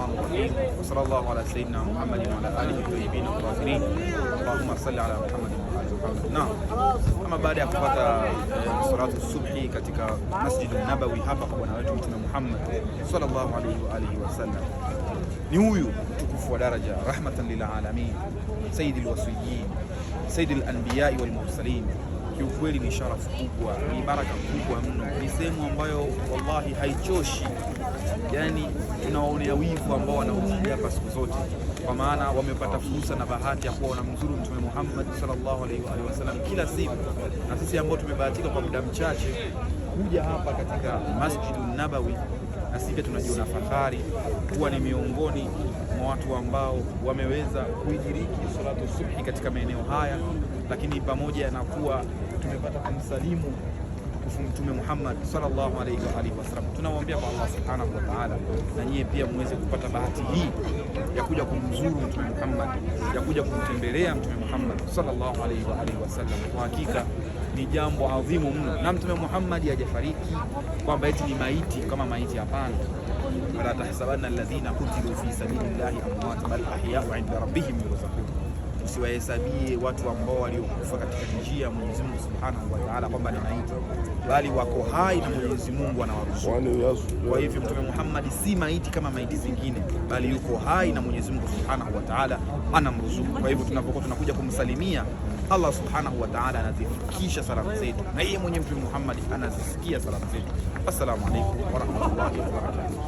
rahmanir rahim. Wa sallallahu ala sayyidina Muhammadin wa ala alihi tayyibin tahirin. Allahumma salli ala Muhammadin wa ala Muhammad. Naam, kama baada ya kupata salatu subhi katika Masjid Nabawi hapa kwa bwana wetu Mtume Muhammad sallallahu alayhi wa alihi wasallam, ni huyu mtukufu wa daraja, rahmatan lil alamin, sayyidil wasiyyin, sayyidil anbiya wal mursalin. Kiukweli ni sharafu kubwa, ni baraka kubwa mno, ni sehemu ambayo wallahi haichoshi. Yani tunawaonea wivu ambao wanaokuja hapa siku zote, kwa maana wamepata fursa na bahati ya kuwa wanamzuru Mtume Muhammad sallallahu alaihi wa sallam kila siku, na sisi ambao tumebahatika kwa muda mchache kuja hapa katika Masjidun Nabawi, na sisi tunajiona fahari kuwa ni miongoni mwa watu ambao wameweza kuidiriki salatu subhi katika maeneo haya, lakini pamoja na kuwa tumepata kumsalimu Mtume Muhammad sallallahu alaihi wa alihi wasallam. Tunamwambia kwa Allah subhanahu wa ta'ala, na nyie pia muweze kupata bahati hii ya kuja kumzuru Mtume Muhammad, ya kuja kumtembelea Mtume Muhammad sallallahu alaihi wa alihi wasallam. Kwa hakika ni jambo adhimu mno, na Mtume Muhammad hajafariki kwamba eti ni maiti kama maiti, hapana. Wala tahsabanna alladhina qutilu fi sabilillahi amwat bal ahya'u 'inda rabbihim yurzaqun. Usiwahesabie watu ambao waliokufa katika njia ya Mwenyezi Mungu Subhanahu wa Ta'ala kwamba ni maiti, bali wako hai na Mwenyezi Mungu anawaruzuku. Kwa hivyo Mtume Muhammad si maiti kama maiti zingine, bali yuko hai na Mwenyezi Mungu Subhanahu wa Ta'ala anamruzuku. Kwa hivyo tunapokuwa tunakuja kumsalimia, Allah Subhanahu wa Ta'ala anazifikisha salamu zetu, na yeye mwenyewe Mtume Muhammad anazisikia salamu zetu. Assalamu alaykum wa rahmatullahi wa barakatuh.